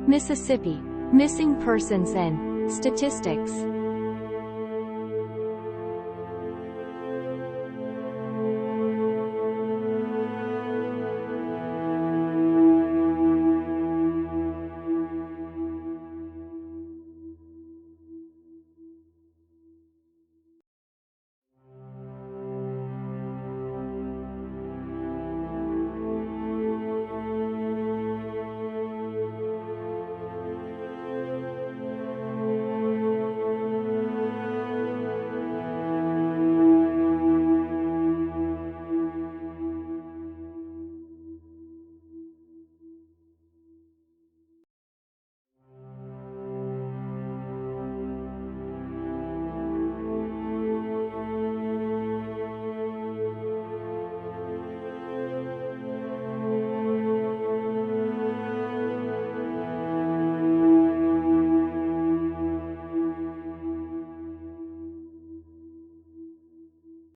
Mississippi. Missing persons and statistics.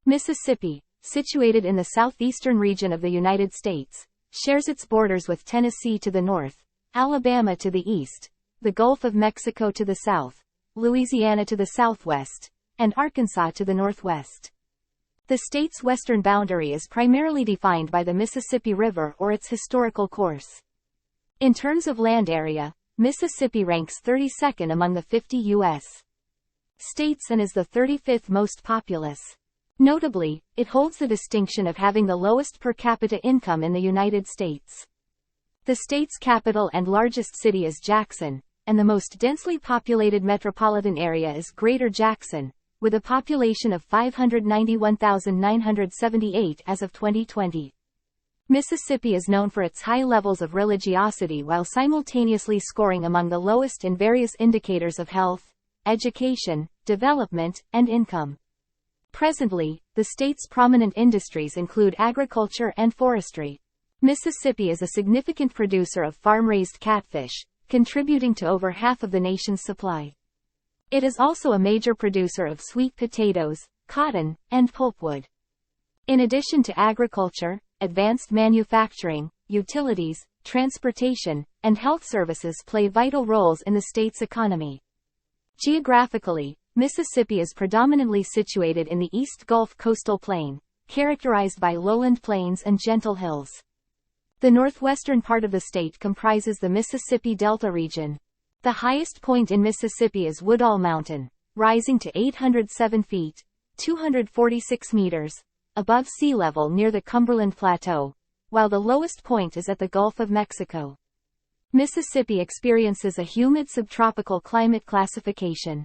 Mississippi, situated in the southeastern region of the United States, shares its borders with Tennessee to the north, Alabama to the east, the Gulf of Mexico to the south, Louisiana to the southwest, and Arkansas to the northwest. The state's western boundary is primarily defined by the Mississippi River or its historical course. In terms of land area, Mississippi ranks 32nd among the 50 U.S. states and is the 35th most populous. Notably, it holds the distinction of having the lowest per capita income in the United States. The state's capital and largest city is Jackson, and the most densely populated metropolitan area is Greater Jackson, with a population of 591,978 as of 2020. Mississippi is known for its high levels of religiosity while simultaneously scoring among the lowest in various indicators of health, education, development, and income. Presently, the state's prominent industries include agriculture and forestry. Mississippi is a significant producer of farm-raised catfish, contributing to over half of the nation's supply. It is also a major producer of sweet potatoes, cotton, and pulpwood. In addition to agriculture, advanced manufacturing, utilities, transportation, and health services play vital roles in the state's economy. Geographically, Mississippi is predominantly situated in the East Gulf coastal plain, characterized by lowland plains and gentle hills. The northwestern part of the state comprises the Mississippi Delta region. The highest point in Mississippi is Woodall Mountain, rising to 807 feet, 246 meters, above sea level near the Cumberland Plateau, while the lowest point is at the Gulf of Mexico. Mississippi experiences a humid subtropical climate classification.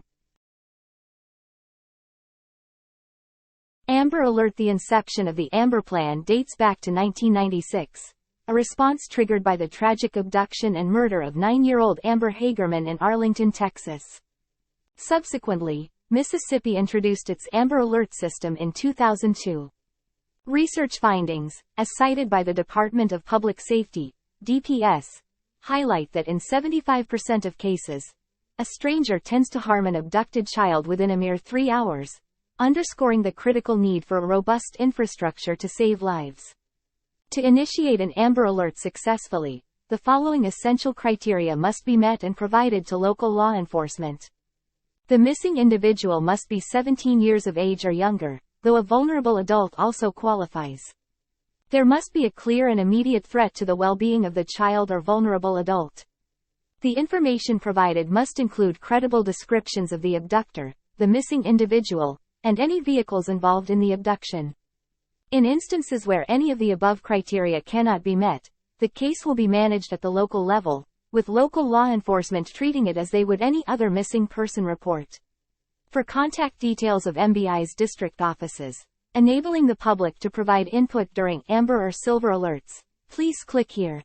Amber Alert. The inception of the Amber Plan dates back to 1996, a response triggered by the tragic abduction and murder of 9-year-old Amber Hagerman in Arlington, Texas. Subsequently, Mississippi introduced its Amber Alert system in 2002. Research findings, as cited by the Department of Public Safety, DPS, highlight that in 75% of cases, a stranger tends to harm an abducted child within a mere 3 hours, underscoring the critical need for a robust infrastructure to save lives. To initiate an Amber Alert successfully, the following essential criteria must be met and provided to local law enforcement. The missing individual must be 17 years of age or younger, though a vulnerable adult also qualifies. There must be a clear and immediate threat to the well-being of the child or vulnerable adult. The information provided must include credible descriptions of the abductor, the missing individual, and any vehicles involved in the abduction. In instances where any of the above criteria cannot be met, the case will be managed at the local level, with local law enforcement treating it as they would any other missing person report. For contact details of MBI's district offices, enabling the public to provide input during Amber or Silver Alerts, please click here.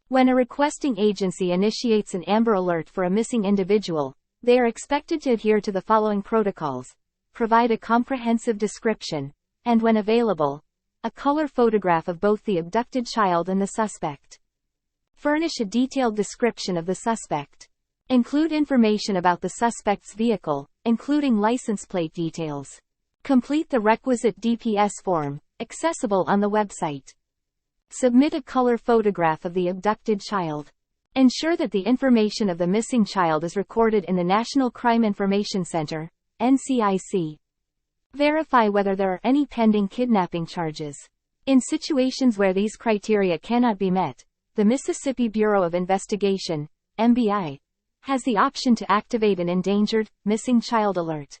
When a requesting agency initiates an Amber Alert for a missing individual, they are expected to adhere to the following protocols: provide a comprehensive description, and when available, a color photograph of both the abducted child and the suspect. Furnish a detailed description of the suspect. Include information about the suspect's vehicle, including license plate details. Complete the requisite DPS form, accessible on the website. Submit a color photograph of the abducted child. Ensure that the information of the missing child is recorded in the National Crime Information Center, NCIC. Verify whether there are any pending kidnapping charges. In situations where these criteria cannot be met, the Mississippi Bureau of Investigation, MBI, has the option to activate an endangered, missing child alert.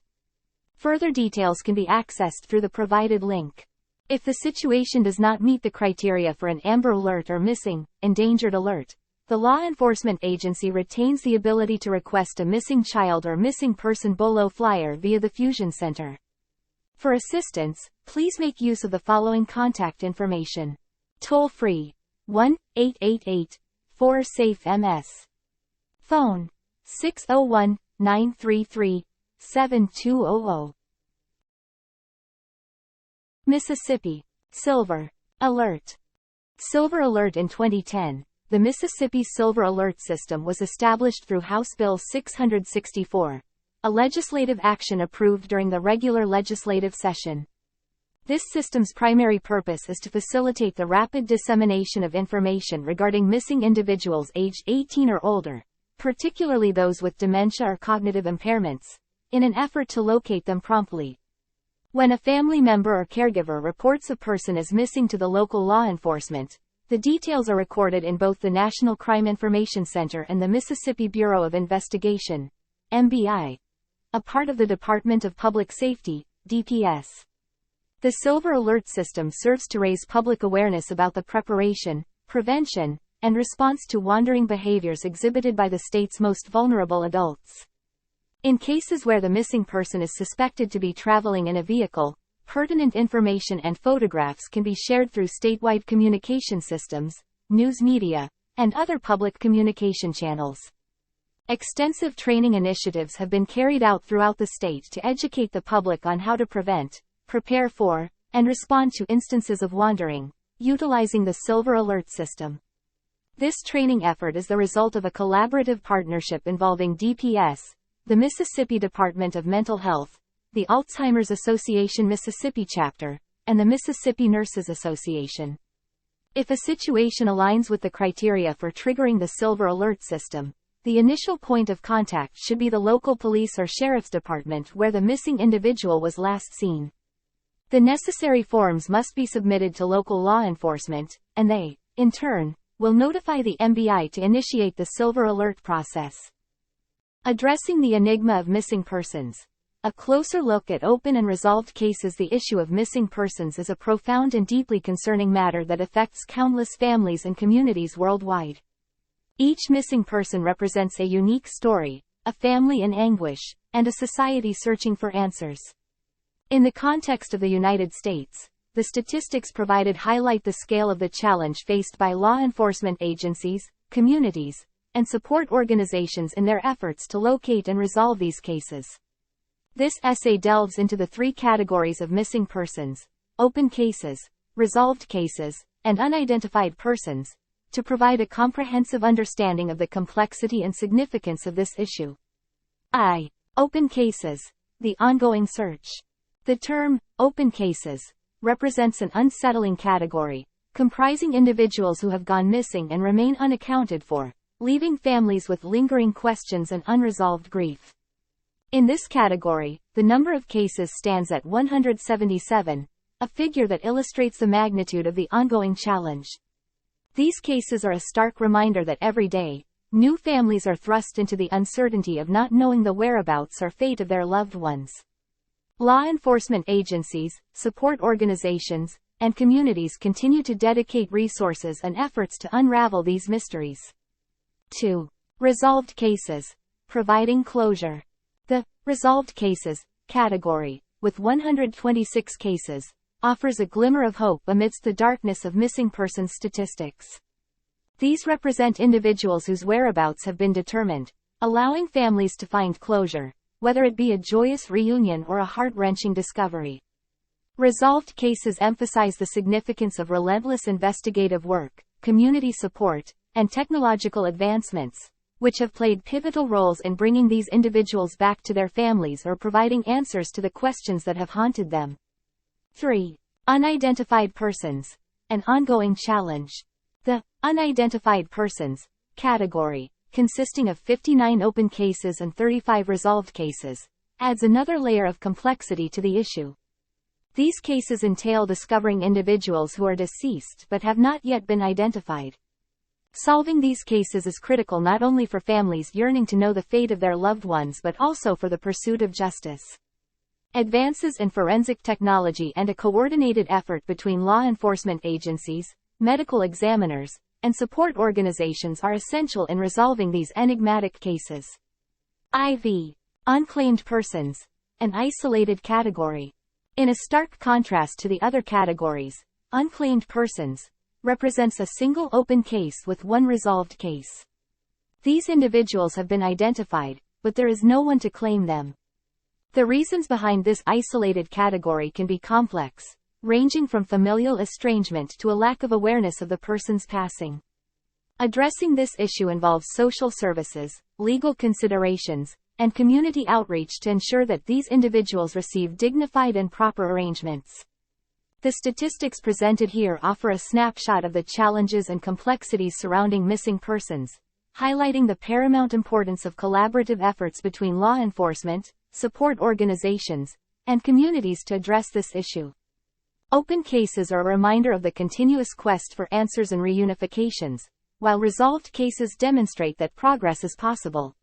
Further details can be accessed through the provided link. If the situation does not meet the criteria for an Amber Alert or missing, endangered alert, the law enforcement agency retains the ability to request a missing child or missing person BOLO flyer via the Fusion Center. For assistance, please make use of the following contact information. Toll-free, 1-888-4SAFE-MS. Phone, 601-933-7200. Mississippi. Silver Alert. Silver Alert. In 2010, the Mississippi Silver Alert System was established through House Bill 664, a legislative action approved during the regular legislative session. This system's primary purpose is to facilitate the rapid dissemination of information regarding missing individuals aged 18 or older, particularly those with dementia or cognitive impairments, in an effort to locate them promptly. When a family member or caregiver reports a person as missing to the local law enforcement, the details are recorded in both the National Crime Information Center and the Mississippi Bureau of Investigation, MBI, a part of the Department of Public Safety, DPS. The Silver Alert System serves to raise public awareness about the preparation, prevention, and response to wandering behaviors exhibited by the state's most vulnerable adults. In cases where the missing person is suspected to be traveling in a vehicle, pertinent information and photographs can be shared through statewide communication systems, news media, and other public communication channels. Extensive training initiatives have been carried out throughout the state to educate the public on how to prevent, prepare for, and respond to instances of wandering, utilizing the Silver Alert System. This training effort is the result of a collaborative partnership involving DPS, the Mississippi Department of Mental Health, the Alzheimer's Association Mississippi Chapter, and the Mississippi Nurses Association. If a situation aligns with the criteria for triggering the Silver Alert System, the initial point of contact should be the local police or sheriff's department where the missing individual was last seen. The necessary forms must be submitted to local law enforcement, and they, in turn, will notify the MBI to initiate the Silver Alert process. Addressing the enigma of missing persons. A closer look at open and resolved cases. The issue of missing persons is a profound and deeply concerning matter that affects countless families and communities worldwide. Each missing person represents a unique story, a family in anguish, and a society searching for answers. In the context of the United States, the statistics provided highlight the scale of the challenge faced by law enforcement agencies, communities, and support organizations in their efforts to locate and resolve these cases. This essay delves into the three categories of missing persons: open cases, resolved cases, and unidentified persons, to provide a comprehensive understanding of the complexity and significance of this issue. Open cases. The ongoing search. The term, open cases, represents an unsettling category, comprising individuals who have gone missing and remain unaccounted for, leaving families with lingering questions and unresolved grief. In this category, the number of cases stands at 177, a figure that illustrates the magnitude of the ongoing challenge. These cases are a stark reminder that every day, new families are thrust into the uncertainty of not knowing the whereabouts or fate of their loved ones. Law enforcement agencies, support organizations, and communities continue to dedicate resources and efforts to unravel these mysteries. 2. Resolved cases. Providing closure. The resolved cases category, with 126 cases, offers a glimmer of hope amidst the darkness of missing persons statistics. These represent individuals whose whereabouts have been determined, allowing families to find closure, whether it be a joyous reunion or a heart-wrenching discovery. Resolved cases emphasize the significance of relentless investigative work, community support, and technological advancements, which have played pivotal roles in bringing these individuals back to their families or providing answers to the questions that have haunted them. 3. Unidentified persons. An ongoing challenge. The unidentified persons category, consisting of 59 open cases and 35 resolved cases, adds another layer of complexity to the issue. These cases entail discovering individuals who are deceased but have not yet been identified. Solving these cases is critical not only for families yearning to know the fate of their loved ones but also for the pursuit of justice. Advances in forensic technology and a coordinated effort between law enforcement agencies, medical examiners, and support organizations are essential in resolving these enigmatic cases. IV. Unclaimed persons. An isolated category. In a stark contrast to the other categories, unclaimed persons represents a single open case with one resolved case. These individuals have been identified, but there is no one to claim them. The reasons behind this isolated category can be complex, ranging from familial estrangement to a lack of awareness of the person's passing. Addressing this issue involves social services, legal considerations, and community outreach to ensure that these individuals receive dignified and proper arrangements. The statistics presented here offer a snapshot of the challenges and complexities surrounding missing persons, highlighting the paramount importance of collaborative efforts between law enforcement, support organizations, and communities to address this issue. Open cases are a reminder of the continuous quest for answers and reunifications, while resolved cases demonstrate that progress is possible.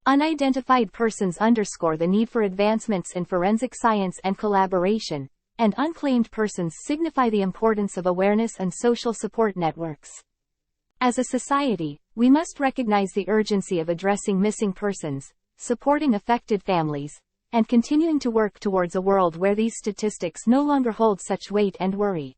Unidentified persons underscore the need for advancements in forensic science and collaboration, and unclaimed persons signify the importance of awareness and social support networks. As a society, we must recognize the urgency of addressing missing persons, supporting affected families, and continuing to work towards a world where these statistics no longer hold such weight and worry.